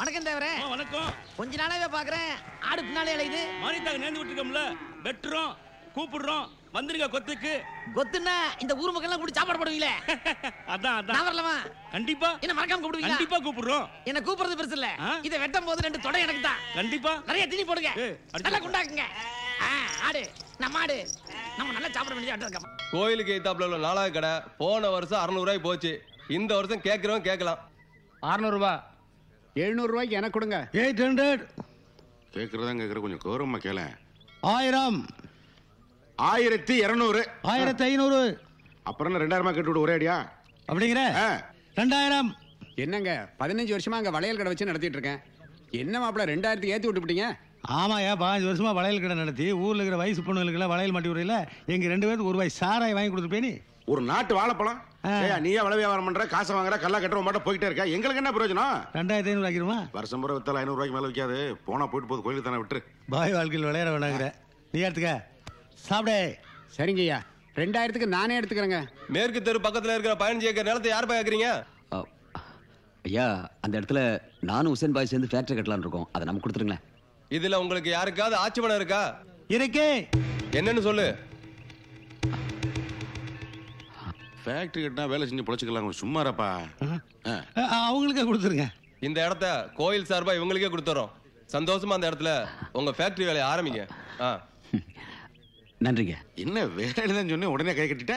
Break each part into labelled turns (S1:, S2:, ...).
S1: வணக்கம் தேவரே.
S2: வணக்கம்.
S1: கொஞ்ச நாளாவே பாக்குறேன் ஆடு பின்னாலே அலையுது.
S2: மானிட்டாங்க நேர்ந்து விட்டுருக்கோம்ல, வெட்டுறோம் கூப்பிடுறோம் வந்துருங்க கொத்துக்கு.
S1: கொத்துன்னா இந்த ஊர் மக்கள் எல்லாம் கூடி சாப்பாடு போடுவீங்களே.
S2: அதான் அதான்.
S1: நான் வரலமா?
S2: கண்டிப்பா.
S1: என்ன மறக்காம கூப்பிடுவீங்களா?
S2: கண்டிப்பா கூப்பிடுறோம்.
S1: என்ன கூப்பிடுறது பெருசு இல்ல, இத வெட்டும் போது 2 தொடை எனக்கு தான்.
S2: கண்டிப்பா.
S1: நிறைய தீனி போடுங்க, நல்லா குண்டாக்குங்க. ஆடு நம்ம ஆடு, நம்ம நல்லா சாப்பிட வேண்டிய ஆடு இருக்கா.
S3: கோயிலுக்கு எய்தாப்புல உள்ள 4வது கடை போன வருஷம் 600 ரூபாய் போச்சு. இந்த வருஷம் கேட்கறவங்க கேட்கலாம்.
S4: 600 ரூபாய். 700 ரூபாய்க்கு எனக்கு கொடுங்க.
S5: 800.
S6: கேட்கறதா கேட்கற, கொஞ்சம் கௌரவமா கேள.
S5: 1000.
S6: 1200.
S5: 1500.
S6: அப்புறம் 2000 கேட்டு விடு ஒரே அடியா.
S5: அப்படிங்கிற 2000.
S4: என்னங்க 15 வருஷமா அங்க வளையல் கடை வச்சு நடத்திட்டு இருக்கேன். என்ன மாப்பிள்ள 2000 ஏத்தி விட்டுட்டீங்க?
S5: ஆமாயா, 15 வருஷமா வளையல் கடை நடத்தி ஊர்ல இருக்கிற வயசு பொண்ணுகளுக்கு வளையல் மாட்டி விடுறீல. எங்க 2 பேருக்கு ஒரு ரூபாய் சாராய் வாங்கி கொடுத்துருப்பேனி.
S6: ஒரு நாட்டு வாழைப்பழம் நீயே வள வியாபாரம் பண்ற, காசு வாங்குற, கல்லா கட்டுற மட்டும் போயிட்டே இருக்க. எங்களுக்கு என்ன பிரயோஜனம்?
S5: 2500 ஆக்கிடுமா?
S6: வருஷம் பூரா வித்தால 500 ரூபாய்க்கு மேல விற்காது. போனா போயிட்டு போகுது, கோயிலுக்கு தானே விட்டுரு.
S5: பாய் வாழ்க்கையில் விளையாட வேணாங்கிற நீ எடுத்துக்க, சாப்பிடே.
S4: சரிங்க ஐயா, 2000க்கு நானே எடுத்துக்கிறேங்க.
S3: மேற்கு தெரு பக்கத்துல இருக்கிற 15 ஏக்கர் நிலத்தை யார் பாக்குறீங்க?
S7: ஐயா, அந்த இடத்துல நானும் உசேன் பாய் சேர்ந்து ஃபேக்டரி கட்டலாம்னு இருக்கோம். அதை நம்ம கொடுத்துருங்களேன்.
S3: இதுல உங்களுக்கு யாருக்காவது ஆட்சேபணம் இருக்கா?
S5: இருக்கே.
S3: என்னன்னு சொல்லு.
S6: ஃபேக்டரி கட்டினா வேலை செஞ்சு பொழைச்சிக்கலாம், சும்மா இருப்பா.
S5: அவங்களுக்கே கொடுத்துருங்க.
S3: இந்த இடத்த கோயில் சார்பா இவங்களுக்கே கொடுத்துறோம். சந்தோஷமா அந்த இடத்துல உங்க ஃபேக்டரி வேலையை ஆரம்பிங்க.
S7: நன்றிங்க.
S6: என்ன வேலைதான் சொன்னேன் உடனே கை கட்டிட்ட?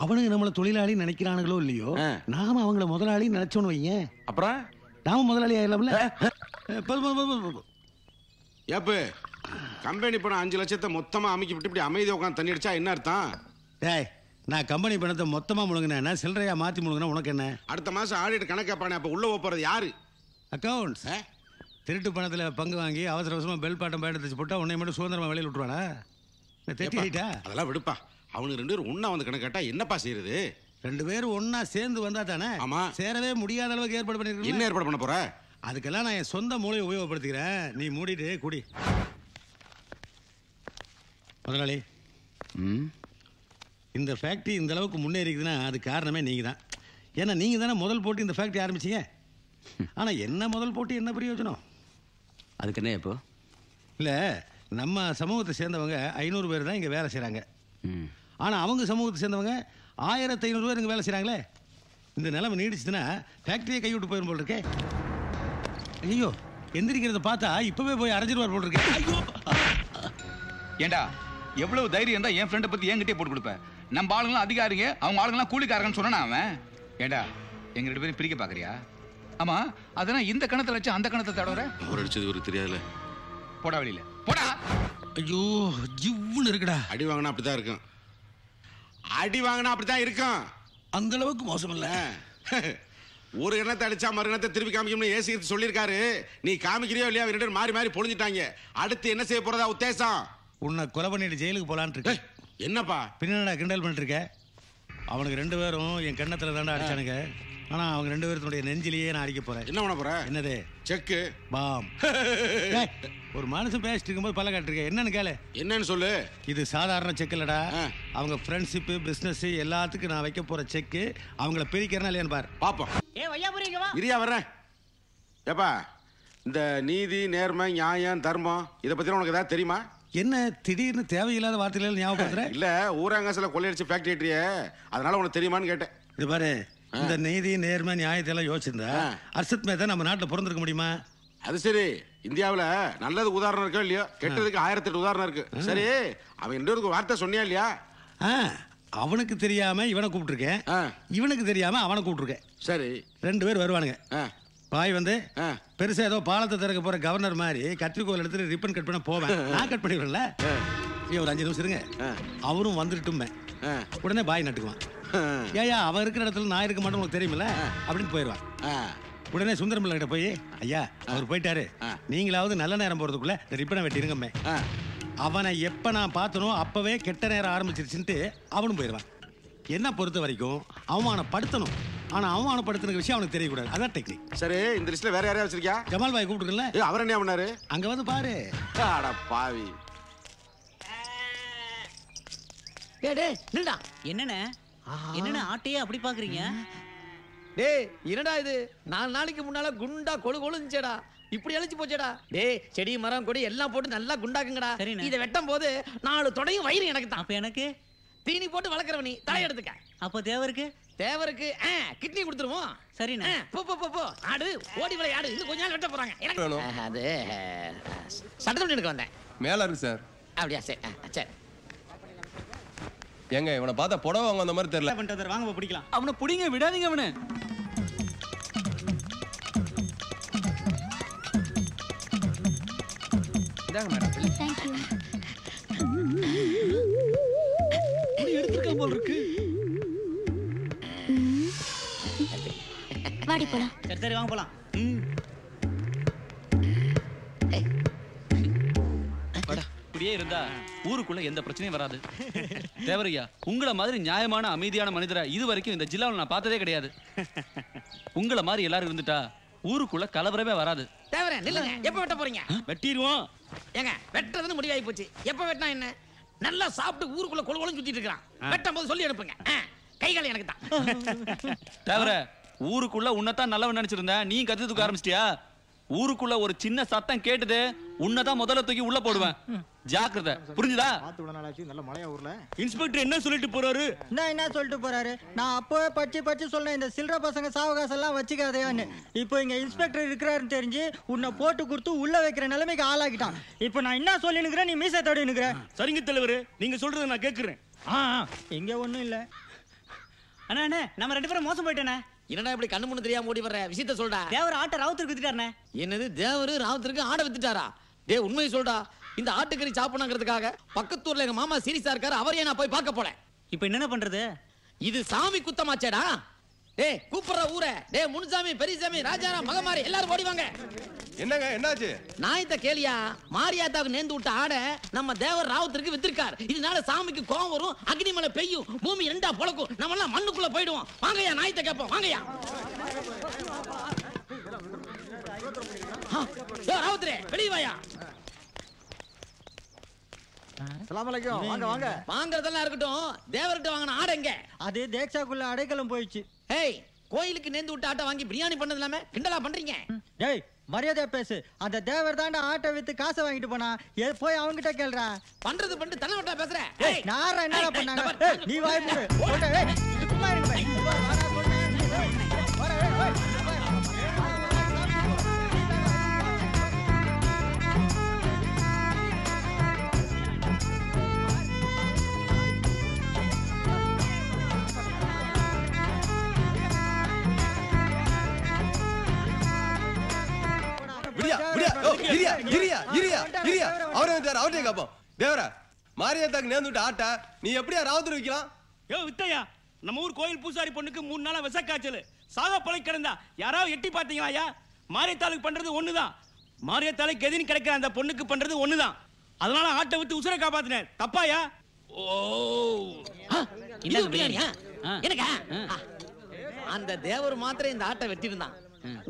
S5: அவனுக்கு நம்மள தொழிலாளி நினைக்கிறானுங்களோ இல்லையோ, நாம அவங்கள முதலாளி நினைச்சோன்னு வையேன்.
S6: அப்புறம்
S5: நாம முதலாளி ஆயிடலாம்ல.
S6: ஏப்பு கம்பெனி பணம் 5 லட்சத்தை மொத்தமா அமைக்கி விட்டு இப்படி அமைதியா உட்காந்து தண்ணி அடிச்சா என்ன அர்த்தம்?
S5: டேய், நான் கம்பெனி பணத்தை மொத்தமா முழுங்கினா சில்லறையா மாத்தி முழுங்கினா உனக்கு என்ன?
S6: அடுத்த மாசம் ஆடிட்டு கணக்காப்பானே, அப்ப உள்ள போறது யாரு?
S5: அக்கவுண்ட்ஸ். திருட்டு பணத்துல பங்கு வாங்கி அவசர அவசரமா பெல் பாட்டம் பயணத்தை போட்டா உன்னை மட்டும் சுதந்திரமா வெளியில் விட்டுருவானா?
S6: அதெல்லாம் விடுப்பா. அவனுக்கு 2 பேரும் ஒன்னா வந்து கணக்கு கேட்டா என்னப்பா செய்யறது?
S5: 2 பேரும் ஒன்னா சேர்ந்து வந்தா தானே.
S6: ஆமா.
S5: சேரவே முடியாத அளவுக்கு ஏற்பாடு பண்ணிருக்கேன்.
S6: என்ன ஏற்பாடு பண்ண போற?
S5: அதுக்கெல்லாம் நான் என் சொந்த மூளையை உபயோகப்படுத்திக்கிறேன். நீ மூடிட்டு குடி. முதலாளி, இந்த ஃபேக்டரி இந்த அளவுக்கு முன்னேறிக்குதுன்னா அது காரணமே நீங்க தான். ஏன்னா நீங்க தானே முதல் போட்டு இந்த ஃபேக்டரி ஆரம்பிச்சீங்க. ஆனா என்ன முதல் போட்டு என்ன பிரயோஜனம்?
S7: அதுக்கு என்ன இப்போ?
S5: இல்ல, நம்ம சமூகத்தை சேர்ந்தவங்க 500 பேர் தான் இங்க வேலை செய்யறாங்க. ஆனா அவங்க சமூகத்தை சேர்ந்தவங்க 1500 பேர் இங்க வேலை செய்யறாங்களே. இந்த நிலைமை நீடிச்சுதுன்னா ஃபேக்டரியை கைவிட்டு போயிடும் போல் இருக்கே. ஐயோ, எந்திரிக்கிறத பார்த்தா இப்பவே போய் அரைஞ்சிருவார் போல் இருக்கே. ஐயோ,
S8: ஏண்டா எவ்வளவு தைரியம் இருந்தா என் ஃப்ரெண்டை பத்தி என்கிட்டே போட்டு கொடுப்பேன். நம்ம ஆளுங்களாம் அதிகாரிங்க, அவங்க ஆளுங்களாம் கூலிக்காரங்கன்னு சொன்னா அவன். ஏண்டா எங்க 2 பேரும் பிரிக்க பாக்குறியா? ஆமா, அதெல்லாம் இந்த கணத்தை வச்சு அந்த கணத்தை தடவற.
S6: ஒரு அடிச்சது ஒரு தெரியாதுல.
S8: போடா வெளியில போடா.
S5: ஐயோ, ஜிவ்வுன்னு இருக்குடா.
S6: அடி வாங்கினா அப்படிதான் இருக்கும். அடி வாங்கினா அப்படிதான் இருக்கும்.
S5: அந்த அளவுக்கு மோசம் இல்ல.
S6: ஒரு கணத்தை அடிச்சா மறு கணத்தை திருப்பி காமிக்கணும்னு ஏசி சொல்லியிருக்காரு. நீ காமிக்கிறியோ இல்லையா? 2 பேரும் மாறி மாறி பொழிஞ்சிட்டாங்க. அடுத்து என்ன செய்ய போறதா உத்தேசம்?
S5: உன்னை கொலை பண்ணிட்டு ஜெயிலுக்கு போலான்னு இருக்கு.
S6: என்னப்பா
S5: பின்னா கிண்டல் பண்ணிட்டு இருக்க? அவனுக்கு 2 பேரும் என் கண்ணத்துல தாண்டா அடிச்சானுங்க. ஆனா அவங்க 2 பேருடைய நெஞ்சிலேயே நான் அடிக்க போறேன்.
S6: என்ன பண்ண போற?
S5: என்னது?
S6: செக்கு
S5: பாம். ஒரு மனுஷன் பேசிட்டு இருக்கும்போது பல்ல காட்டிருக்க, என்னன்னு கேளு.
S6: என்னன்னு சொல்லு.
S5: இது சாதாரண செக் இல்லடா. அவங்க ஃப்ரெண்ட்ஷிப் பிசினஸ் எல்லாத்துக்கும் நான் வைக்க போற செக். அவங்கள பிரிக்கிறனா இல்லையான்னு பாரு.
S6: பாப்போம். இரியா வர்றேன். ஏப்பா, இந்த நீதி நேர்மை நியாயம் தர்மம் இதை பத்தி உனக்கு ஏதாவது தெரியுமா?
S5: என்ன திடீர்னு தேவையில்லாத வார்த்தைகள் ஞாபகப்படுத்துற?
S6: இல்ல, ஊரங்காசில கொள்ளையடிச்சு ஃபேக்டரி, அதனால உனக்கு தெரியுமான்னு கேட்டேன்.
S5: இது பாரு, இந்த நீதி நேர்மை நியாயத்தை எல்லாம் யோசிச்சிருந்தா அர்ஷத் மேத்தா நம்ம நாட்டுல பிறந்திருக்க முடியுமா?
S6: அது சரி, இந்தியாவுல நல்லது உதாரணம் இருக்கோ இல்லையோ, கெட்டதுக்கு 1008 உதாரணம் இருக்கு. சரி, அவன் 2 பேருக்கு வார்த்தை சொன்னியா இல்லையா?
S5: அவனுக்கு தெரியாம இவனை கூப்பிட்டுருக்கேன், இவனுக்கு தெரியாம அவனை கூப்பிட்டுருக்கேன்.
S6: சரி,
S5: 2 பேர் வருவானுங்க. பாய் வந்து பெருசா ஏதோ பாலத்தை திறக்க போற கவர்னர் மாதிரி கத்திரிக்கோல் எடுத்துட்டு ரிப்பன் கட் பண்ண போவேன். நான் கட் பண்ணிடுறேன்ல. ஒரு 5 நிமிஷம் இருங்க, அவரும் வந்துட்டுமே. உடனே பாய் நட்டுக்குவான். ஏயா, அவன் இருக்கிற இடத்துல நான் இருக்க மாட்டேன் உனக்கு தெரியுமில்ல அப்படின்னு போயிடுவான். உடனே சுந்தரம் பிள்ளை கிட்ட போய், ஐயா அவர் போயிட்டாரு, நீங்களாவது நல்ல நேரம் போறதுக்குள்ள ரிப்பனை வெட்டிருங்கம்மே. அவனை எப்ப நான் பார்த்தனோ அப்பவே கெட்ட நேரம் ஆரம்பிச்சிருச்சுன்ட்டு அவனும் போயிடுவான். என்ன பொறுத்த வரைக்கும் அவமானப்படுத்தணும், ஆனா அவமானப்படுத்துற விஷயம் அவனுக்கு தெரியக்கூடாது. அதான் டெக்னிக்.
S6: சரி, இந்த லிஸ்ட்ல வேற யாரையா வச்சிருக்கியா?
S5: ஜமால் பாய் கூப்பிட்டுருக்கல,
S6: அவர் என்ன பண்ணாரு?
S5: அங்க வந்து பாரு.
S6: அட பாவி.
S1: டேய் நில்டா.
S9: என்னண்ணே என்னண்ணே ஆட்டையே அப்படி பாக்குறீங்க?
S1: டேய் என்னடா இது 4 நாளைக்கு முன்னால குண்டா கொழு கொழுந்துச்சேடா, இப்படி அழிச்சு போச்சேடா. டேய் செடி மரம் கொடி எல்லாம் போட்டு நல்லா குண்டாக்குங்கடா. இதை வெட்டும் போது 4 தொடையும் வயிறு எனக்கு தான்.
S9: அப்ப எனக்கு
S1: தீனி போட்டு வளர்க்கறவ நீ தலை எடுத்துக்க.
S9: அப்ப தேவருக்கு
S1: கிட்னி கொடுத்துருவோம்.
S9: சரிண்ணா.
S1: போ ஆடு ஓடி விளையாடு. இன்னும் கொஞ்ச நாள் வெட்ட போறாங்க. எனக்கு அது சட்டை எனக்கு வந்தேன்.
S3: மேல இருக்கு சார்.
S1: அப்படியா? சரி சரி.
S3: ஏங்க இவனை பார்த்தா புடவை வாங்க அந்த மாதிரி தெரியல.
S9: பண்ணிட்டு வாங்க பிடிக்கலாம்.
S2: அவனை பிடிங்க, விடாதீங்க அவனை.
S1: இந்தாங்க மேடம்.
S10: Thank you.
S2: எடுத்துருக்கான் போல் இருக்கு.
S10: வாடி போலாம்.
S9: சரி வாங்க போலாம்.
S2: இப்படியே இருந்தா ஊருக்குள்ள எந்த பிரச்சனையும் வராது. தேவரையா, உங்களை மாதிரி நியாயமான அமைதியான மனிதரை இது வரைக்கும் இந்த ஜில்லாவில் நான் பார்த்ததே கிடையாது. உங்களை மாதிரி எல்லாரும் இருந்துட்டா ஊருக்குள்ள கலவரமே வராது.
S1: தேவரே நில்லுங்க. எப்ப வெட்ட போறீங்க?
S2: வெட்டிடுவோம்.
S1: ஏங்க வெட்டுறதுன்னு முடிவாகி போச்சு. எப்ப வெட்டினா என்ன? நல்லா சாப்பிட்டு ஊருக்குள்ள கொழு கொழுன்னு சுத்திட்டு இருக்கான். வெட்டும் போது சொல்லி அனுப்புங்க. கை கால் எனக்கு தான்.
S2: தேவர, ஊருக்குள்ள உன்னதான் நல்லவன் நினைச்சிருந்தேன். நீ கத்து தூக்க ஆரம்பிச்சிட்டியா? ஊருக்குள்ள ஒரு சின்ன சத்தம் கேட்டது, உன்னதான் முதல்ல தூக்கி உள்ள போடுவேன். ஜாக்கிரதை, புரிஞ்சுதா? இன்ஸ்பெக்டர் என்ன சொல்லிட்டு போறாரு?
S11: என்ன சொல்லிட்டு போறாரு? நான் அப்போவே பச்சு சொன்னேன், இந்த சில்லற பசங்க சாவகாசம் எல்லாம் வச்சுக்காதையான்னு. இப்போ இங்க இன்ஸ்பெக்டர் இருக்கிறாருன்னு தெரிஞ்சு உன்னை போட்டு கொடுத்து உள்ள வைக்கிற நிலைமைக்கு ஆளாக்கிட்டான். இப்போ நான் என்ன சொல்லினுக்கிறேன், நீ மீசை தோடி நிக்கிற.
S2: சரிங்க தலைவர், நீங்க சொல்றதை நான் கேட்கிறேன்.
S11: இங்க ஒண்ணும் இல்ல.
S9: அண்ணா நம்ம 2 பேரும் மோசம் போயிட்டேனே.
S1: என்னடா இப்படி கண்ணு முன்னு தெரியாம ஓடி வர்ற? விஷயத்த சொல்டா.
S9: தேவர் ஆட்டை ராவுத்தருக்கு வித்துட்டாருண்ணே.
S1: என்னது தேவரு ராவுத்தருக்கு ஆடை வித்துட்டாரா? டேய் உண்மையை சொல்டா. இந்த ஆட்டுக்கறி சாப்பிடணுங்கிறதுக்காக பக்கத்தூர்ல எங்க மாமா சீரியஸா இருக்காரு. அவரையே நான் போய் பார்க்க போறேன்.
S9: இப்போ என்ன பண்றது?
S1: இது சாமி குத்தமாச்சேடா. டேய் கூப்பிடுற ஊரே. டேய் முனுசாமி, பெரியசாமி, ராஜாராம், மகமாரி எல்லாரும் ஓடி வாங்க.
S3: என்னங்க என்னாச்சு?
S1: நாயத்த கேளியா, மாரியாத்தாவுக்கு நேர்ந்து விட்ட ஆடை நம்ம தேவர் ராவுத்தருக்கு வித்திருக்கார். இதனால சாமிக்கு கோவம் வரும், அக்னிமலை பெய்யும், பூமி 2ஆ பொளக்கும், நம்ம எல்லாம் மண்ணுக்குள்ள போயிடுவோம். வாங்கய்யா, நாயத்த கேட்போம். வாங்கய்யா. ராவுத்தரே வெளியே வாயா.
S11: வாங்க வாங்க.
S1: வாங்குறதெல்லாம் இருக்கட்டும், தேவர்கிட்ட வாங்கின ஆடை எங்க?
S11: அது தேக்ஷாக்குள்ள அடைக்கலம் போயிடுச்சு.
S1: ஏய், கோயிலுக்கு நேர்ந்து விட்ட ஆட்டை வாங்கி பிரியாணி பண்ணது இல்லாம கிண்டலா பண்றீங்க?
S11: டேய் மரியாதையா பேசு. அந்த தேவர் தாண்ட ஆட்டை வித்து காசை வாங்கிட்டு போனா, போய் அவங்கிட்ட கேள்றா.
S1: பண்றது பண்ணிட்டு தலை வட்டா பேசுற.
S11: நாரா என்னடா பண்ணாங்க? நீ வாய் மூடு. சும்மா இருங்க பை.
S3: அவரே கேப்போம். தேவரா, மாரியாத்தாக்கு நேர்ந்துட்டு ஆட்டா நீ எப்படியா ராவுத்தர் வைக்கலாம்?
S2: யோ வித்தையா, நம்ம ஊர் கோயில் பூசாரி பொண்ணுக்கு 3 நாளா விசக்காய்ச்சல், சாக பழை கிடந்தா. யாராவது எட்டி பாத்தீங்களா? ஐயா, மாரியத்தாளுக்கு பண்றது ஒண்ணுதான். மாரியத்தாளுக்கு எதின்னு கிடைக்கிற அந்த பொண்ணுக்கு பண்றது ஒண்ணுதான். அதனால ஆட்டை விட்டு உசுரை காப்பாத்தினேன். தப்பாயா?
S1: எனக்கா? அந்த தேவர் மாத்திரம் இந்த ஆட்டை வெட்டி இருந்தான்,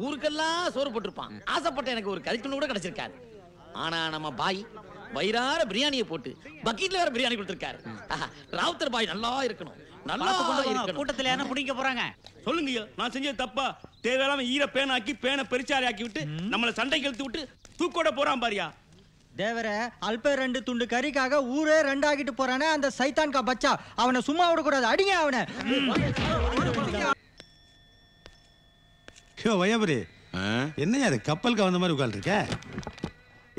S1: ஊருக்கெல்லாம் சோறு போட்டிருப்பான். ஆசைப்பட்ட எனக்கு ஒரு கறித்துண்டு கூட கிடைச்சிருக்காரு. ஆனா நம்ம பாய் வயிறார பிரியாணியை போட்டு பக்கெட்ல வேற பிரியாணி கொடுத்திருக்காரு. ராவுத்தர் பாய் நல்லா இருக்கணும், நல்லா இருக்கணும்.
S9: கூட்டத்துல யாரும் பிடிக்க போறாங்க.
S2: சொல்லுங்க, நான் செஞ்சது தப்பா? தேவையில்லாம ஈர பேனாக்கி பேனை பெருச்சாரி ஆக்கி விட்டு நம்மள சண்டைக்கு இழுத்து விட்டு தூக்கோட போறான் பாரியா.
S11: தேவர அல்ப 2 துண்டு கறிக்காக ஊரே 2 ஆகிட்டு போறானே அந்த சைத்தான் கா பச்சா. அவனை சும்மா விடக்கூடாது, அடிங்க அவனை.
S5: வையாபுரி, என்னையா அது கப்பல் கவர்ந்த மாதிரி உட்காந்துருக்க?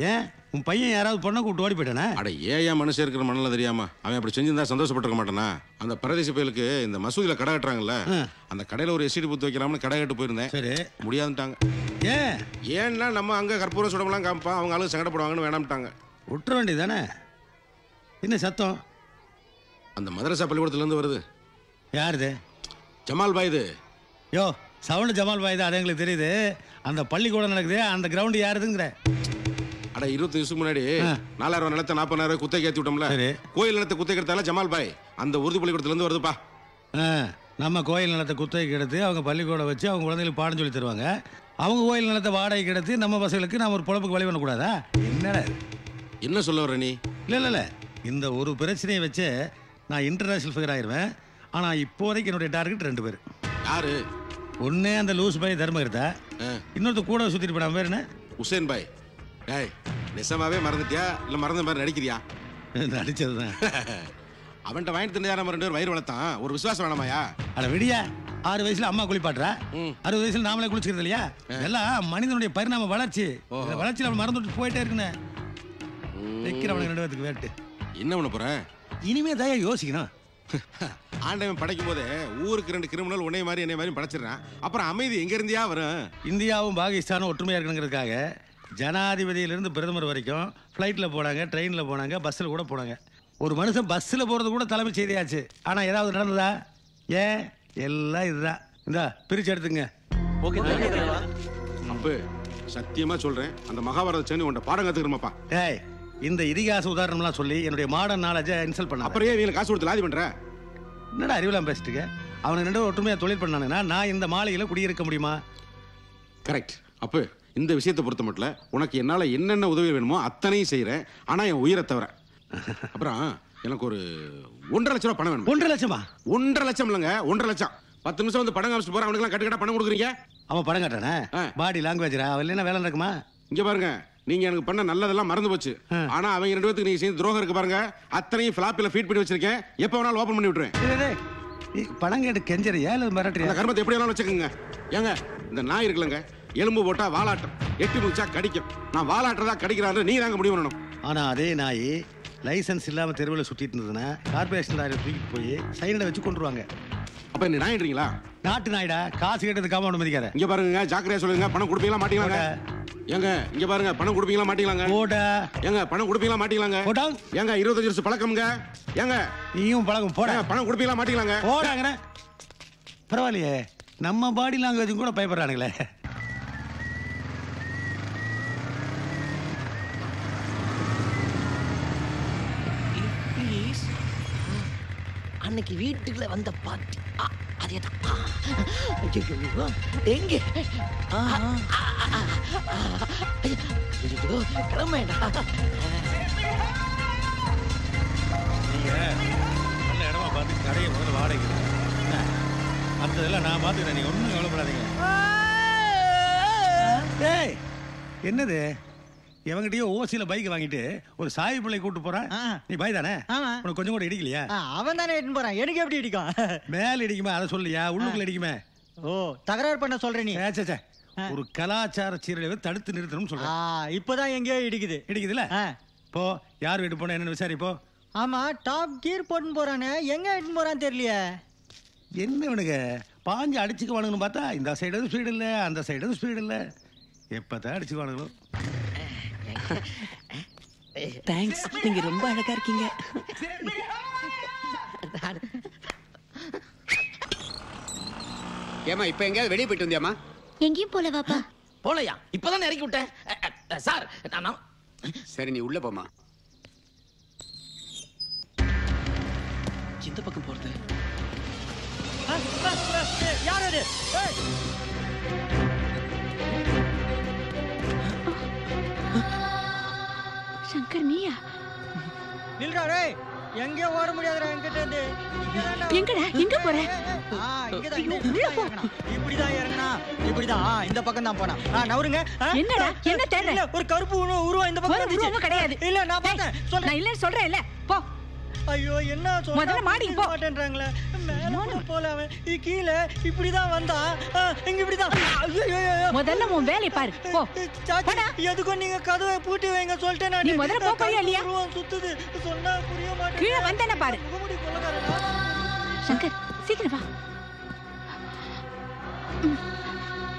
S5: ஏன் உன் பையன் யாராவது பொண்ணை கூப்பிட்டு ஓடி போயிட்டானே?
S6: அட ஏன் மனுஷன் இருக்கிற மண்ணில் தெரியாம அவன் அப்படி செஞ்சிருந்தா சந்தோஷப்பட்டிருக்க மாட்டானா? அந்த பிரதேச பயலுக்கு இந்த மசூதியில கடை கட்டுறாங்கல்ல, அந்த கடையில ஒரு எஸ்டி பூத்து வைக்கலாம்னு கடை கட்டு போயிருந்தேன். சரி, முடியாதுட்டாங்க. ஏன்னா நம்ம அங்க கற்பூரம் சுடமெல்லாம் காமிப்பான், அவங்க ஆளுங்க சங்கடப்படுவாங்கன்னு வேணாம்ட்டாங்க.
S5: விட்டுற வேண்டியதானே? என்ன சத்தம்?
S6: அந்த மதரசா பள்ளிக்கூடத்துல இருந்து வருது.
S5: யாருது?
S6: ஜமால் பாய். இது
S5: யோ சவுண்ட் ஜமால் பாய் தான், அது எங்களுக்கு தெரியுது. அந்த பள்ளிக்கூடம் நடக்குது, அந்த கிரவுண்ட் யாருதுங்கிற?
S6: அட 20 வருஷத்துக்கு முன்னாடி 4000 நிலத்தை 40,000 குத்தை ஏற்றி விட்டோம்ல, கோயில் நிலத்தை குத்தை எடுத்தால ஜமால் பாய் அந்த உருது பள்ளிக்கூடத்துல இருந்து வருதுப்பா.
S5: நம்ம கோயில் நிலத்தை குத்தகைக்கு எடுத்து அவங்க பள்ளிக்கூடம் வச்சு அவங்க குழந்தைகளுக்கு பாடம் சொல்லி தருவாங்க. அவங்க கோயில் நிலத்தை வாடகைக்கு எடுத்து நம்ம பசங்களுக்கு நம்ம ஒரு பொழப்புக்கு வழி பண்ணக்கூடாதா? என்னடா
S6: என்ன சொல்ல வர நீ?
S5: இல்லை இந்த ஒரு பிரச்சனையை வச்சு நான் இன்டர்நேஷனல் ஃபிகர் ஆயிடுவேன். ஆனால் இப்போதைக்கு என்னுடைய டார்கெட் 2 பேர்.
S6: யாரு?
S5: ஒண்ணே அந்த லூஸ் பாய் தர்மகர்த்தா, இன்னொருத்த கூட சுத்திட்டு போன பேர் என்ன?
S6: உசேன் பாய். டேய் நிசமாவே மறந்துட்டியா இல்ல மறந்த மாதிரி நடிக்கிறியா?
S5: நடிச்சதுதான்.
S6: அவன்கிட்ட வாங்கிட்டு இருந்தா நம்ம 2 பேரும் வயிறு வளர்த்தான். ஒரு விசுவாசம் வேணாமாயா?
S5: அட விடியா, 6 வயசுல அம்மா குளிப்பாட்டுறா, 60 வயசுல நாமளே குளிச்சுக்கிறது இல்லையா? இதெல்லாம் மனிதனுடைய பரிணாம வளர்ச்சி. இந்த வளர்ச்சியில் அவன் மறந்துட்டு போயிட்டே இருக்குன்னு வைக்கிறவனுக்கு 2 பேத்துக்கு வேட்டு.
S6: என்ன பண்ண போற?
S5: இனிமே தயா யோசிக்கணும்.
S6: ஆண்டவன் படைக்கும் போதே ஊருக்கு 2 கிரிமினல் உன்னை மாதிரி என்னை மாதிரி படைச்சிடறான். அப்புறம் அமைதி எங்க இருந்தியா வரும்?
S5: இந்தியாவும் பாகிஸ்தானும் ஒற்றுமையா இருக்கணுங்கிறதுக்காக ஜனாதிபதியிலிருந்து பிரதமர் வரைக்கும் ஃப்ளைட்டில் போனாங்க, ட்ரெயினில் போனாங்க, பஸ்ஸில் கூட போனாங்க. ஒரு மனுஷன் பஸ்ஸில் போகிறது கூட தலைமை செய்தியாச்சு. ஆனால் ஏதாவது நடந்ததா? ஏன் எல்லாம் இதுதான். இந்தா பிரித்து எடுத்துங்க.
S6: அப்போ சத்தியமாக சொல்கிறேன், அந்த மகாபாரத சேர்ந்து உன்ட்ட பாடம் கற்றுக்கிறோமாப்பா.
S5: டேய், இந்த இதிகாச உதாரணம்லாம் சொல்லி என்னுடைய மாடர்ன் நாலேஜை இன்சல்ட் பண்ண.
S6: அப்புறம் ஏன் காசு கொடுத்து லாதி பண்ணுற?
S5: என்னடா அறிவிலாம் பேசிட்டுங்க? அவனுக்கு 2 ஒற்றுமையாக தொழில் பண்ணானுங்கன்னா நான் இந்த மாளிகையில் குடியிருக்க முடியுமா?
S6: கரெக்ட். அப்போ இந்த விஷயத்தை பொறுத்த மட்டும் உனக்கு என்னால் என்னென்ன உதவி வேணுமோ அத்தனையும் செய்கிறேன். ஆனால் என் உயிரை தவிர. அப்புறம் எனக்கு ஒரு 1.5 லட்சம் ரூபா பணம் வேணும்.
S5: 1.5 லட்சமா?
S6: 1.5 லட்சம் இல்லைங்க, 1.5 லட்சம். 10 நிமிஷம் வந்து பணம் காமிச்சு போகிறேன். அவனுக்குலாம் கட்டுக்கட்டா பணம் கொடுக்குறீங்க.
S5: அவன் பணம் கட்டானே பாடி லாங்குவேஜரா? அவன் இல்லைன்னா வேலை நடக்குமா?
S6: இங்கே பாருங்க, நீங்க எனக்கு பண்ண நல்லதெல்லாம் மறந்து போச்சு. ஆனா அவங்க 2 பேத்துக்கு நீங்க செய்த துரோகம் இருக்கு பாருங்க, அத்தனையும் ஃபிளாப்பில ஃபீட் பண்ணி வச்சிருக்கேன். எப்ப வேணாலும் ஓபன் பண்ணி விட்டுறேன்.
S5: பணம் கேட்டு கெஞ்சறியா இல்ல மிரட்டறியா?
S6: அந்த கர்மத்தை எப்படி வேணாலும் வச்சுக்கோங்க. ஏங்க இந்த நாய் இருக்குல்லங்க, எலும்பு போட்டா வாலாட்டம், எட்டி முடிச்சா கடிக்கும். நான் வாலாட்டுறதா கடிக்கிறாரு, நீ தாங்க முடிவு பண்ணணும்.
S5: ஆனா அதே நாய் லைசன்ஸ் இல்லாம தெருவில் சுத்திட்டு இருந்ததுன்னா கார்பரேஷன் லாரியை தூக்கிட்டு போய் சைடுல வச்சு கொண்டுருவாங்க.
S6: அப்ப என்ன நாயின்றீங்களா?
S5: நாட்டு நாயிடா, காசு கேட்டது காம்பவுண்ட் மதிக்காத.
S6: இங்க பாருங்க, ஜாக்கிரதையா சொல்லுங்க. பணம் கொடுப்பீங்களா மாட்டீங்களாங்க? ஏங்க இங்க பாருங்க, பணம் கொடுப்பீங்களா மாட்டீங்களாங்க?
S5: போடா.
S6: ஏங்க பணம் கொடுப்பீங்களா மாட்டீங்களாங்க?
S5: போடா.
S6: ஏங்க 25 வருஷம் பழக்கம்ங்க. ஏங்க
S5: நீயும் பழக்கம். போடா.
S6: பணம் கொடுப்பீங்களா மாட்டீங்களாங்க?
S5: போடாங்கற. பரவாயில்லையே, நம்ம பாடி லாங்குவேஜ் கூட பயப்படுறானுங்களே.
S1: அன்னைக்கு வீட்டுக்குள்ள வந்த பாட்டி அதேதான். எங்க கிளம்பேடா.
S5: நீங்க நல்ல இடமா பார்த்து கடையை முதல்ல வாடகை அந்த இதெல்லாம் நான் பார்த்துக்கிறேன். நீங்க ஒன்றும் கவலைப்படாதீங்க. ஏய் என்னது, எவங்கிட்டயோ ஓசியில பைக் வாங்கிட்டு ஒரு சாய் பிள்ளை கூட்டு போறான். நீ பாய் தானே? உனக்கு கொஞ்சம் கூட இடிக்கலையா?
S11: அவன் தானே எடுத்து போறான், எனக்கு எப்படி இடிக்கும்?
S5: மேல இடிக்குமா அதை சொல்லியா, உள்ளுக்குள்ள இடிக்குமே?
S11: ஓ தகராறு பண்ண சொல்ற நீ?
S5: ஒரு கலாச்சார சீரழிவை தடுத்து நிறுத்தணும் சொல்றேன்.
S11: இப்பதான் எங்கேயோ
S5: இடிக்குதுல. போ, யார் வீட்டு போன என்னன்னு விசாரிப்போ.
S11: ஆமா, டாப் கீர் போட்டு போறானே, எங்க எடுத்து போறான்னு தெரியலையே.
S5: என்ன இவனுங்க பாஞ்சு அடிச்சுக்குவானுங்கன்னு பார்த்தா இந்த சைடு ஸ்பீடு இல்லை, அந்த சைடு ஸ்பீடு இல்லை. எப்பதான் அடிச்சுக்குவானுங்களோ.
S12: தேங்க்ஸ், நீங்க ரொம்ப அழகா இருக்கீங்க.
S4: ஏமா இப்ப எங்கயாவது வெளியே போயிட்டு வந்தியாமா?
S13: எங்கேயும் போல வாப்பா.
S1: போலையா? இப்பதான் இறக்கி விட்டேன் சார்.
S4: சரி நீ உள்ள போமா.
S12: இந்த பக்கம் போறது
S11: யார் அது?
S13: சங்கர் நீயா?
S11: நில்றா டேய், எங்கேயும் ஓட முடியாதுடா என்கிட்ட இருந்து.
S13: எங்கடா, எங்க போற?
S11: இப்படிதான் இறங்கினா, இப்படிதான் இந்த பக்கம் தான் போனா. நவருங்க.
S13: என்னடா என்ன தேடுற?
S11: ஒரு கருப்பு உருவம் இந்த பக்கம்
S13: வந்துச்சு. கிடையாது.
S11: இல்ல நான் பார்த்தேன்.
S13: நான் இல்லன்னு சொல்றேன் இல்ல. போ.
S11: ஐயோ என்ன சொல்ற?
S13: முதல்ல மாடி போ.
S11: மாட்டேன்றாங்களே. மேல போல அவன் இது கீழ இப்படிதான் வந்தா. இங்க இப்படிதான்.
S13: முதல்ல உன் வேலைய பாரு. போ.
S11: சாச்சி எதுக்கு நீங்க கதவை பூட்டி வைங்க சொல்லிட்டேன் நான்.
S13: நீ முதல்ல போ போறியா இல்லையா?
S11: சுத்துது சொன்னா புரிய மாட்டேங்குது.
S13: கீழ வந்தேன பாரு. சங்கர் சீக்கிரம் வா.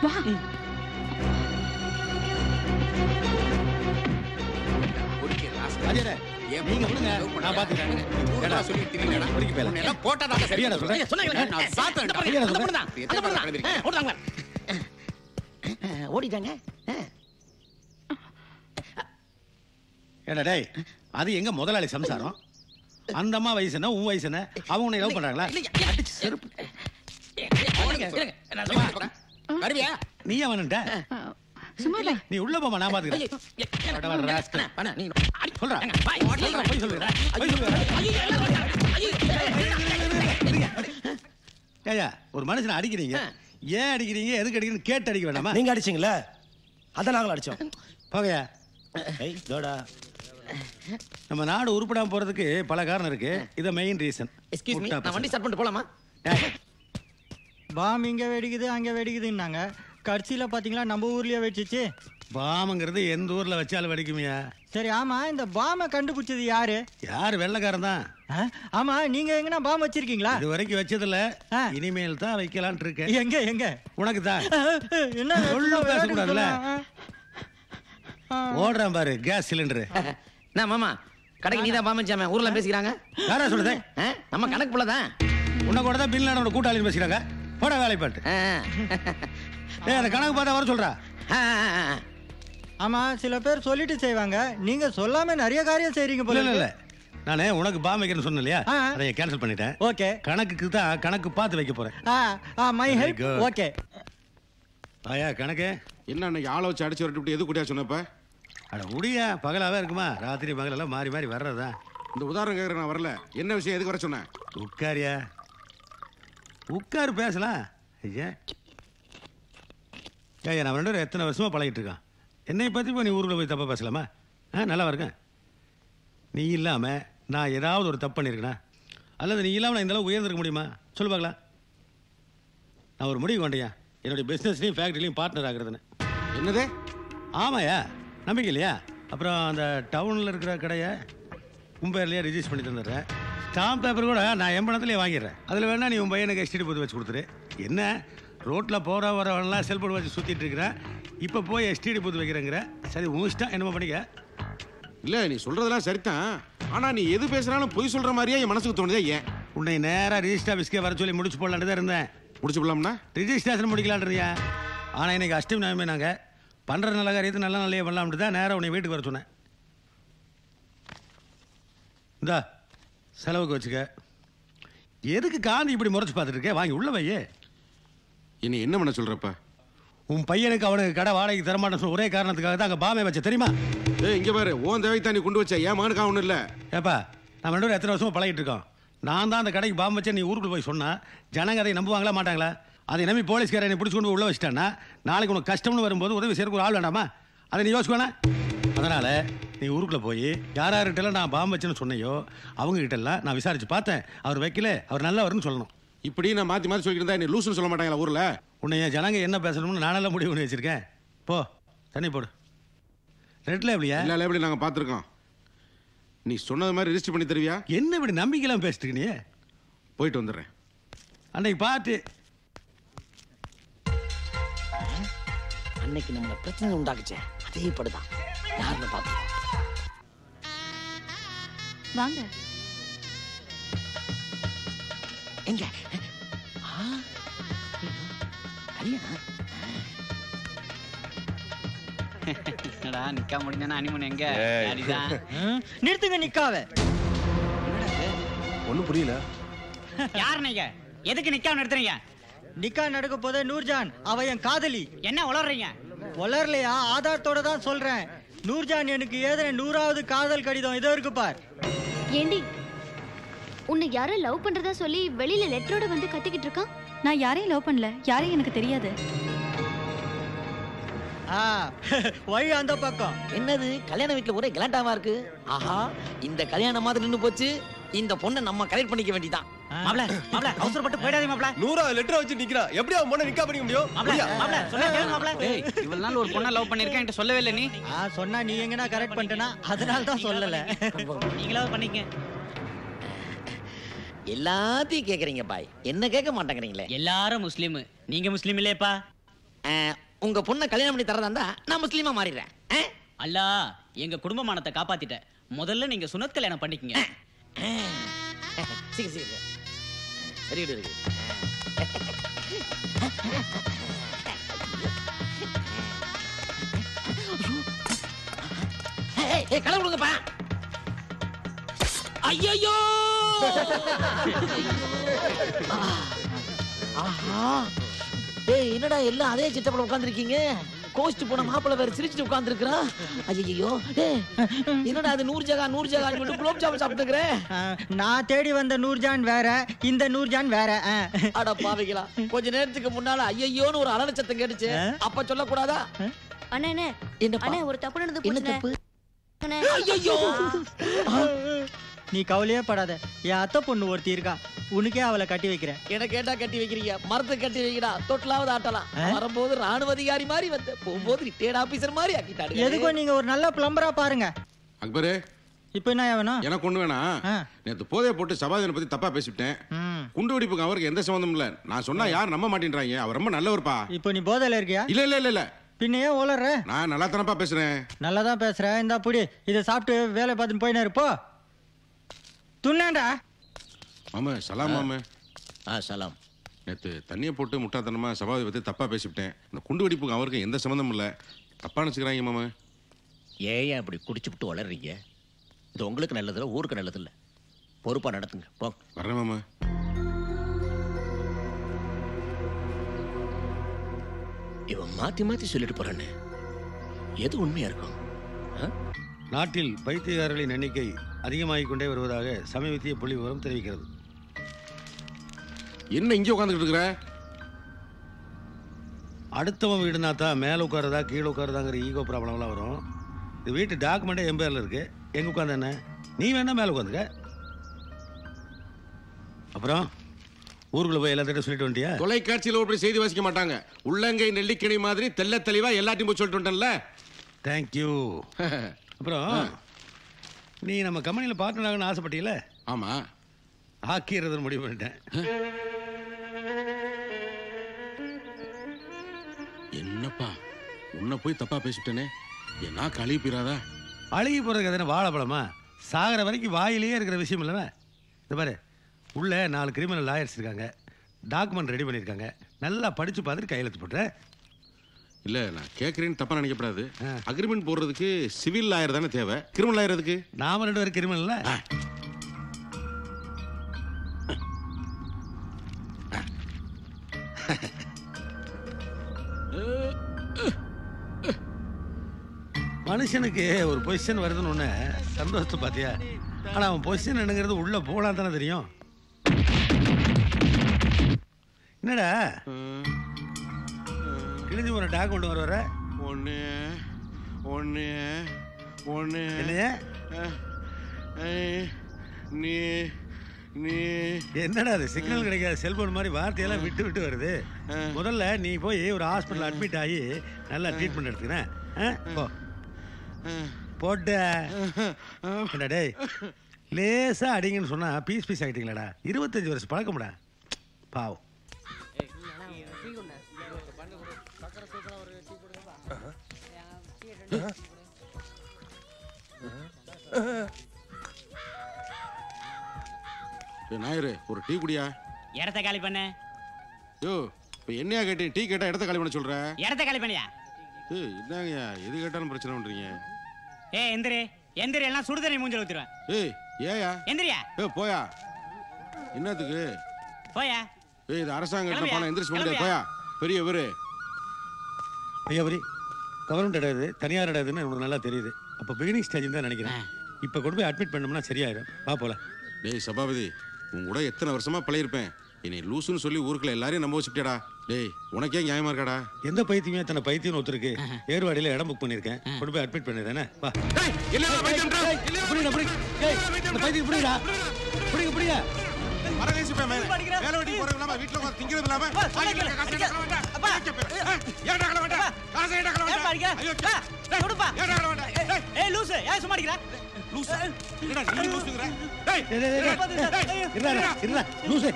S13: வா.
S5: நீங்க விடுங்க, நான் பாத்துக்கிறேன். ஏடா சொல்லிட்டீங்களா? குடிக்க போயல. எல்லாம் போட்டாடா சரியாடா சொல்றேன்.
S1: சொன்னாங்க நான் சாத்துறேன்டா. அந்த பண்ணதான். அந்த பண்ணதான். ஓடுறாங்க. ஓடிட்டாங்க.
S5: ஏடா டேய், அது எங்க முதலாளி சம்சாரம்? அந்த அம்மா வயசு என்ன, உன் வயசு என்ன? அவங்க உன்னை லவ் பண்றாங்களா? செருப்பு.
S1: வருவியா?
S5: நீ அவன்ட்ட
S13: சும்மா இல்ல.
S5: நீ உள்ள போமா, நான் பாத்துக்கிறேன். ஏயா ஒரு மனுஷனை அடிக்கிறீங்க, ஏன் அடிக்கிறீங்க எதுக்கு அடிக்கிறீங்கன்னு கேட்டு அடிக்க வேண்டாமா?
S14: நீங்க அடிச்சீங்களா? அதான் நாங்களும் அடிச்சோம்.
S5: போகையா.
S14: ஏய் தோடா.
S5: நம்ம நாடு உருப்படாம போறதுக்கு பல காரணம் இருக்கு. இது மெயின் ரீசன்.
S1: எக்ஸ்கியூஸ் மீ, நான் வண்டி ஸ்டார்ட் பண்ணிட்டு போலாமா?
S11: பாம் இங்க வெடிக்குது அங்க வெடிக்குதுன்னாங்க, கடைசியில பாத்தீங்களா நம்ம ஊர்லயே வெடிச்சிச்சு.
S5: பாம்புங்கிறது எந்த ஊர்ல வச்சாலும் வெடிக்குமியா?
S11: சரி ஆமா, இந்த பாமை கண்டுபிடிச்சது யாரு?
S5: யாரு? வெள்ளைக்காரன் தான்.
S11: ஆமா, நீங்க எங்கனா பாம் வச்சிருக்கீங்களா?
S5: இது வரைக்கும் வச்சதில்ல, இனிமேல் தான் வைக்கலாம்னு இருக்கேன்.
S11: எங்க எங்க?
S5: உனக்கு தான்.
S11: என்ன
S5: சொல்ல பேசக்கூடாதுல்ல. ஓடுறான் பாரு கேஸ் சிலிண்டர்.
S1: நான் மாமா கடைக்கு நீ தான் பாம் வச்சாம ஊர்ல பேசிக்கிறாங்க.
S5: யாரா சொல்லுது?
S1: நம்ம கணக்கு புள்ளதான்.
S5: உன்னை கூட தான் பில் நடந்த கூட்டாளி பேசிக்கிறாங்க. போட வேலை பாட்டு. அந்த கணக்கு பார்த்தா வர சொல்றா.
S11: ஆமா, சில பேர் சொல்லிட்டு செய்வாங்க, நீங்க சொல்லாம நிறைய காரியம் செய்றீங்க போல.
S5: இல்ல நானே உனக்கு பாம் வைக்கிறேன்னு சொன்னேன் இல்லையா, அதை கேன்சல் பண்ணிட்டேன்.
S11: ஓகே,
S5: கணக்குக்கு தான் கணக்கு பார்த்து வைக்க போறேன்.
S11: My help. ஓகே
S5: ஆயா கணக்கு
S6: என்ன அன்னைக்கு ஆளை வச்சு அடிச்சு வரட்டு எது கூட்டியா சொன்னப்ப?
S5: அட முடியா, பகலாவே இருக்குமா, ராத்திரி பகலெல்லாம் மாறி மாறி வர்றதா.
S6: இந்த உதாரணம் கேட்குறேன், நான் வரல. என்ன விஷயம், எதுக்கு வர சொன்னேன்?
S5: உட்காரியா, உட்காரு பேசலாம். ஐயா ஐயா, நான் 2 எத்தனை வருஷமா பழகிட்டு இருக்கான். என்னை பற்றி இப்போ நீ ஊருக்குள்ள போய் தப்பாக பேசலாமா? நல்லா இருக்கேன். நீ இல்லாமல் நான் ஏதாவது ஒரு தப்பு பண்ணியிருக்கேனா? அல்லது நீ இல்லாமல் நான் இந்தளவு உயர்ந்திருக்க முடியுமா? சொல்லு பார்க்கலாம். நான் ஒரு முடிவு கொண்டேன், என்னுடைய பிஸ்னஸ்லையும் ஃபேக்ட்ரிலையும் பார்ட்னர் ஆகுறதுன்னு.
S6: என்னது?
S5: ஆமாயா, நம்பிக்கை இல்லையா? அப்புறம் அந்த டவுனில் இருக்கிற கடையை உன் பேர்லையே ரிஜிஸ்டர் பண்ணி தந்துடுறேன். ஸ்டாம்ப் பேப்பர் கூட நான் என் பணத்துலேயே வாங்கிடுறேன். அதில் வேணா நீ உன் பையனுக்கு எஸ்டிடி போட்டு வச்சு கொடுத்துரு. என்ன ரோட்டில் போகிற வரவெல்லாம் செல்போன் வச்சு சுற்றிட்டு இருக்கிறேன், இப்போ போய் எஸ்டிடி போட்டு வைக்கிறேங்கிற. சரி உன் இஷ்டம், என்னமோ பண்ணிக்க.
S6: இல்லை நீ சொல்கிறதெல்லாம் சரிதான், ஆனால் நீ எது பேசுகிறாலும் பொய் சொல்கிற மாதிரியே என் மனசுக்கு தோணுதே. ஏன்
S5: உன்னை நேராக ரிஜிஸ்டர் ஆஃபீஸ்க்கே வர சொல்லி முடிச்சு போடலான்னு தான் இருந்தேன்.
S6: முடிச்சு போடலாம்னா?
S5: ரிஜிஸ்ட்ரேஷன் முடிக்கலான்றியா? ஆனால் இன்னைக்கு அஷ்டமி நாமே நாங்கள் பண்ணுற நல்ல காரியத்தை நல்ல நல்லையே பண்ணலாம்னு தான் நேராக உன்னை வீட்டுக்கு வர சொன்னேன். இந்தா செலவுக்கு வச்சுக்க. எதுக்கு காந்தி இப்படி முறைச்சு பார்த்துட்டு இருக்க? வாங்கி உள்ள வையே.
S6: என்ன என்ன பண்ண சொல்கிறப்ப?
S5: உன் பையனுக்கு அவனுக்கு கடை வாடகைக்கு தரமாட்டேன்னு ஒரே காரணத்துக்காக தான் அங்கே பாமே வச்ச, தெரியுமா?
S6: இங்கே பாரு, ஓன் தேவைக்கு தான் நீ கொண்டு வச்ச, ஏன் மகனுக்கு ஒன்றும் இல்லை.
S5: ஏப்பா, நம்ம 2 எத்தனை வருஷமா பழகிட்டு இருக்கோம். நான் தான் அந்த கடைக்கு பாம்பு வச்சேன் நீ ஊருக்குள்ள போய் சொன்னா ஜனங்க அதை நம்புவாங்களா மாட்டாங்களா? அதை நம்பி போலீஸ்காரனை பிடிச்சி கொண்டு உள்ள வச்சிட்டான்னா நாளைக்கு உனக்கு கஷ்டம்னு வரும்போது உதவி செய்யறதுக்கு ஒரு ஆள் வேண்டாமா? அதை நீ யோசிக்கணும். அதனால நீ ஊருக்குள்ள போய் யார்கிட்டலாம் நான் பாம்பு வச்சேன்னு சொன்னையோ அவங்க கிட்டலாம் நான் விசாரிச்சு பார்த்தேன், அவர் வைக்கல, அவர் நல்லவர்னு சொல்லணும்.
S6: இப்படி நான் மாற்றி மாற்றி சொல்லிட்டு இருந்தா நீ லூசுன்னு சொல்ல மாட்டாங்களா ஊரில்?
S5: உன்னை என் ஜனங்க என்ன பேசணும்னு நானெல்லாம் முடிவு பண்ணி வச்சிருக்கேன். போ தண்ணி போடு. ரெட் லேபிளியா?
S6: எல்லா லேபிளையும் நாங்கள் பார்த்துருக்கோம். நீ சொன்னது மாதிரி ரிஜிஸ்டர் பண்ணி தருவியா?
S5: என்ன இப்படி நம்பிக்கைலாம் பேசிட்டு நீ?
S6: போயிட்டு வந்துடுறேன்.
S5: அன்னைக்கு பார்த்து
S1: அன்னைக்கு நம்மள பிரச்சனை உண்டாக்குச்சே, அதே படுதான். யாருன்னு பார்த்து
S13: வாங்க.
S1: எங்க கல்யாணம்
S15: என்னடா நிக்கா முடிஞ்சா அனிமன் எங்க?
S11: நிறுத்துங்க நிக்காவே.
S3: ஒன்னும் புரியல.
S9: யார் நீங்க? எதுக்கு நிக்காம நிறுத்துறீங்க?
S11: நிக்கா நடக்க போதே நூர்ஜான், அவ என் காதலி.
S9: என்ன உளறீங்க?
S11: உளரலையா, ஆதாரத்தோட தான் சொல்றேன். நூர்ஜான் எனக்கு ஏதன 100வது காதல் கடிதம் இதோ இருக்கு பார்.
S16: ஏண்டி, உன்னை யாரோ லவ் பண்றதா சொல்லி வெளியில லெட்டரோட வந்து கத்திக்கிட்டு இருக்கான்.
S13: நான் யாரையும் லவ் பண்ணல, யாரையும் எனக்கு தெரியாது.
S11: வழி அந்த பக்கம்.
S1: என்னது கல்யாண வீட்டுல ஒரே கலாட்டாவா இருக்கு? ஆஹா, இந்த கல்யாணம் மாதிரி நின்னு போச்சு. இந்த பொண்ணை நம்ம கரெக்ட் பண்ணிக்க வேண்டியதான்.
S9: மாப்ள மாப்ள அவசரப்பட்டு போய்டாதே மாப்ள.
S3: 100 லெட்டர் வச்சு நிக்கிறா, எப்படி அவன் பொண்ணை நிக்கா பண்ணிக்க முடியும்?
S9: மாப்ள சொன்னா கேளு மாப்ள.
S15: ஏய், இவ்வளவு நாள் ஒரு பொண்ணை லவ் பண்ணிருக்கேன், என்கிட்ட சொல்லவே இல்ல நீ.
S11: சொன்னா நீ எங்கனா கரெக்ட் பண்ணிட்டனா, அதனால தான் சொல்லல.
S9: நீங்களாவது பண்ணிக்க.
S1: எல்லாத்தையும் கேக்குறீங்க பாய், என்ன கேட்க மாட்டேங்கிறீங்களே.
S9: எல்லாரும் முஸ்லீம், நீங்க முஸ்லீம் இல்லையப்பா?
S1: உங்க பொண்ணை கல்யாணம் பண்ணி தரதா இருந்தா நான் முஸ்லீமா மாறிடுறேன்.
S9: அல்லா, எங்க குடும்பமானத்தை காப்பாத்திட்ட. முதல்ல நீங்க சுனத் கல்யாணம் பண்ணிக்கங்க.
S1: சீக்கிரம் சீக்கிரம். Very good very good. ஏய் கலர் கொடுங்கப்பா. ஐயோ, ஆஹா, ஏய் என்னடா எல்லாம் அதே சிட்டப்பட உட்கார்ந்திருக்கீங்க? கோஸ்ட் போன மாப்பிள வேற சிரிச்சிட்டு உட்கார்ந்துருக்கா. ஐயோ என்னடா அது நூர்ஜஹான் சொல்லிட்டு குலோப் ஜாமுன் சாப்பிட்டுக்கிறேன்.
S11: நான் தேடி வந்த நூர்ஜான் வேற, இந்த நூர்ஜான் வேற.
S1: அட பாவிகளா, கொஞ்ச நேரத்துக்கு முன்னால ஐயோன்னு ஒரு அலற சத்தம் கேட்டுச்சு. அப்ப சொல்லக்கூடாதா?
S16: அண்ணே அண்ணே ஒரு தப்பு நடந்து போச்சு.
S1: ஐயோ
S11: நீ கவலையே படாத, என் அத்தை பொண்ணு ஒருத்தி இருக்கா, உனக்கே அவளை கட்டி வைக்கிறேன்.
S1: என்ன கேட்டா கட்டி வைக்கிறீங்க, மரத்தை கட்டி வைக்கிறா, தொட்டிலாவது ஆட்டலாம். வரும்போது ராணுவ அதிகாரி மாதிரி வந்து, போகும்போது ரிட்டையர்ட் ஆபீசர் மாதிரி ஆக்கிட்டாரு.
S11: எதுக்கும் நீங்க ஒரு நல்ல பிளம்பரா பாருங்க.
S6: அக்பரே,
S11: இப்ப என்ன வேணும்?
S6: எனக்கு ஒண்ணு வேணாம். நேத்து போதைய போட்டு சபாதினை பத்தி தப்பா பேசிட்டேன். குண்டு வெடிப்புக்கு அவருக்கு எந்த சம்பந்தம் இல்ல. நான் சொன்னா யாரும் நம்ப மாட்டேன்றாங்க. அவர் ரொம்ப நல்லவர்ப்பா.
S11: இப்போ நீ போதையில இருக்கியா?
S6: இல்ல
S11: பின்ன ஏன் ஓலற?
S6: நான் நல்லா தானப்பா பேசுறேன்.
S11: நல்லா தான் பேசுறேன். இந்தா புடி, இதை சாப்பிட்டு வேலை பார்த்துட்டு போயினே இருப்போ. துண்ணேண்டா
S6: மாமா. சலாம் மாமா.
S1: சலாம்.
S6: நேத்து தண்ணியை போட்டு முட்டாத்தனமா சபாதி பத்தி தப்பா பேசிவிட்டேன். இந்த குண்டு வெடிப்புக்கு அவருக்கு எந்த சம்பந்தம் இல்ல. தப்பா நினைச்சுக்கிறாங்க மாமா.
S1: ஏன் அப்படி குடிச்சுட்டு வளர்றீங்க? இது உங்களுக்கு நல்லதில்ல, ஊருக்கு நல்லதில்ல. பொறுப்பா நடத்துங்க. போ.
S6: வர்றேன் மாமா.
S1: இவன் மாத்தி சொல்லிட்டு போறானே, எது உண்மையா இருக்கும்?
S5: நாட்டில் பைத்தியக்காரர்களின் எண்ணிக்கை அதிகமாகிக் கொண்டே வருவதாக சமீபத்திய புள்ளி விவரம் தெரிவிக்கிறது.
S6: என்ன இங்கே உட்காந்துக்கிட்டு இருக்கிற?
S5: அடுத்தவன் வீடுனா தான் மேலே உட்காரதா கீழே உட்காரதாங்கிற ஈகோ ப்ராப்ளம்லாம் வரும். இது வீட்டு டாக்குமெண்ட்டே என் பேரில் இருக்கு. எங்க உட்காந்து என்ன, நீ வேணா மேலே உட்காந்துக்க. அப்புறம் ஊருக்குள்ள போய் எல்லாத்தையும் சொல்லிட்டு வந்துட்டியா?
S6: தொலைக்காட்சியில் ஒரு செய்தி வாசிக்க மாட்டாங்க. உள்ளங்கை நெல்லிக்கணி மாதிரி தெல்ல தெளிவா எல்லாத்தையும் போய் சொல்லிட்டு வந்துட்டேன்ல.
S5: தேங்க்யூ. அப்புறம் நீ நம்ம கம்பெனியில் பார்ட்னர் ஆகணும்னு ஆசைப்பட்டீங்கள?
S6: ஆமா,
S5: ஆக்கிடுறதுன்னு முடிவு பண்ணிட்டேன்.
S6: என்னப்பா உன்னை போய் தப்பா பேசிட்டேனே, என்ன கழுவி போயிடாதா?
S5: அழுகி போறதுக்கு எதனா வாழைப்பழமா? சாகிற வரைக்கும் வாயிலேயே இருக்கிற விஷயம் இல்லைவ. இந்த பாரு, உள்ள 4 கிரிமினல் லாயர்ஸ் இருக்காங்க, டாக்குமெண்ட் ரெடி பண்ணியிருக்காங்க. நல்லா படிச்சு பார்த்துட்டு கையெழுத்து போட்டுறேன்.
S6: இல்ல, நான் கேட்கறேன்னு தப்பா நினைக்கப்படாது. அக்ரிமெண்ட் போடுறதுக்கு சிவில் லாயர் தானே தேவை, கிரிமினல் லாயர் எதுக்கு?
S5: நாம 2 பேரும் கிரிமினல். மனுஷனுக்கு ஒரு பொசிஷன் வருதுன்னு ஒண்ணு சந்தோஷத்தை பாத்தியா? ஆனா அவன் பொசிஷன் என்னங்கிறது உள்ள போலாம் தானே தெரியும். என்னடா கிழிஞ்சு ஒரு டாக் கொண்டு வர
S6: ஒண்ணு ஒண்ணு ஒண்ணு
S5: இல்லையா?
S6: நீ நீ
S5: என்னடா அது சிக்னல் கிடைக்காத செல்போன் மாதிரி வார்த்தையெல்லாம் விட்டு விட்டு வருது. முதல்ல நீ போய் ஒரு ஹாஸ்பிட்டல் அட்மிட் ஆகி நல்லா ட்ரீட்மெண்ட் எடுத்துக்கிறேன். போட்ட டேய், லேசா அடிங்கன்னு சொன்னா பீஸ் பீஸ் ஆகிட்டீங்களாடா. 25 வருஷம் பழக்கம்டா, பாவம்.
S6: நாயரு, ஒரு டீ குடியா?
S9: இடத்த காலி பண்ண.
S6: யோ, இப்ப என்னையா கேட்டேன்? டீ கேட்டா இடத்த காலி பண்ண சொல்ற?
S9: இடத்த காலி பண்ணியா?
S6: என்னங்கய்யா எது கேட்டாலும் பிரச்சனை பண்றீங்க?
S9: எந்திரி எந்திரி, எல்லாம் சுடு தண்ணி மூஞ்சில ஊத்திடுவேன்.
S6: ஏயா
S9: எந்திரியா?
S6: போயா. என்னத்துக்கு
S9: போயா?
S6: இது அரசாங்கம் பணம் எந்திரிச்சு முடியாது. போயா. பெரிய இவரு
S5: ஐயா வரி கவர்மெண்ட் இடம் இது, தனியார் இடம் இதுன்னு உனக்கு நல்லா தெரியுது. அப்போ பிகினிங் ஸ்டேஜ் தான் நினைக்கிறேன். இப்போ கொண்டு போய் அட்மிட் பண்ணோம்னா சரியாயிடும். வா போல.
S6: டேய் சபாபதி, உன் கூட எத்தனை வருஷமா பழகிருப்பேன். என்னை லூசுன்னு சொல்லி ஊருக்குள்ள எல்லாரையும் நம்ப வச்சுட்டேடா. டேய், உனக்கே நியாயமா இருக்காடா?
S5: எந்த பைத்தியமே தன்னை பைத்தியம் ஒருத்தருக்கு ஏர்வாடியில் இடம் புக் பண்ணியிருக்கேன். கொண்டு போய் அட்மிட் பண்ணிடுறேனே. வா. புரியுதா?
S6: மரகேசி பே மேல வேலை வெட்டி போறது இல்லாம வீட்ல உட்கார்ந்து திங்கிறது இல்லாம அப்பா ஏன்டா கல வேண்டாம் காசை ஏன்டா கல வேண்டாம் ஐயோ கொடுப்பா ஏன்டா கல வேண்டாம்
S9: ஏய் லூசு ஏன் சும்மா அடிக்குற
S6: லூசு என்னடா நீ லூசுங்கற டேய்
S5: இருடா லூசு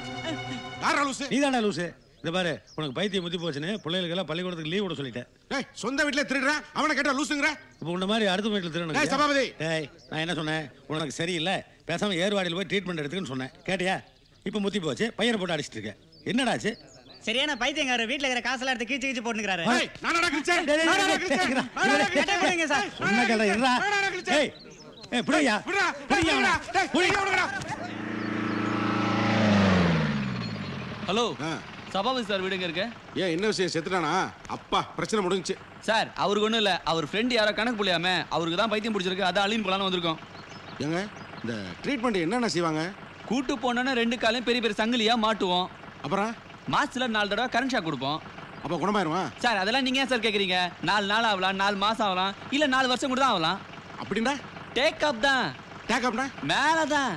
S6: யாரா லூசு
S5: நீதானே லூசு இந்த பாரு உனக்கு பைத்தியம் முத்தி போச்சுன்னு பிள்ளைகளுக்கு எல்லாம் பள்ளிக்கூடத்துக்கு லீவ் விட சொல்லிட்டேன்
S6: டேய் சொந்த வீட்ல திருடுற அவனை கேட்டா லூசுங்கற
S5: இப்போ உன்ன மாதிரி அடுத்த வீட்ல திருடணும்
S6: டேய் சபாபதி
S5: டேய் நான் என்ன சொன்னேன் உனக்கு சரியில்லை பேசாம ஏர்வாடியில் போய் ட்ரீட்மெண்ட் எடுத்துக்கன்னு சொன்னேன் கேட்டியா இப்போ முத்தி போச்சு பையனை போட்டு அடிச்சிட்டு இருக்க என்னடாச்சு
S9: சரியான பைத்தியங்காரர் வீட்ல இருக்கிற காசெல்லாம் எடுத்து கீச்சு கீச்சு போட்டுக்கறாரு
S6: ஏய் நானடா கிழிச்சேன் நானடா கிழிச்சேன்
S9: கேட்டே போடுங்க சார்
S5: சொன்ன கேள இருடா ஏய் ஏய் புடியா புடியா
S6: புடியா
S3: ஹலோ
S17: சபாபதி சார் வீடுங்க இருக்கு.
S6: ஏன் என்ன விஷயம், செத்துட்டானா? அப்பா பிரச்சனை முடிஞ்சுச்சு
S17: சார். அவருக்கு ஒன்றும் இல்லை, அவர் ஃப்ரெண்டு யாரோ கணக்கு புள்ளியாம அவருக்கு தான் பைத்தியம் பிடிச்சிருக்கு, அதான் அழின்னு போலான்னு வந்திருக்கோம்.
S6: ஏங்க இந்த ட்ரீட்மெண்ட் என்னென்ன செய்வாங்க?
S17: கூட்டு போனோன்னா 2 காலையும் பெரிய பெரிய சங்கிலியா மாட்டுவோம்.
S6: அப்புறம்
S17: மாசத்துல 4 தடவை கரண்ட் ஷாக் கொடுப்போம்.
S6: அப்போ குணமாயிருமா?
S17: சார் அதெல்லாம் நீங்க ஏன் சார் கேட்குறீங்க? 4 நாள் ஆகலாம், 4 மாசம் ஆகலாம், இல்ல 4 வருஷம் கூட தான் ஆகலாம்.
S6: அப்படின்னா
S17: டேக் அப் தான்.
S6: டேக் அப்னா
S17: மேலதான்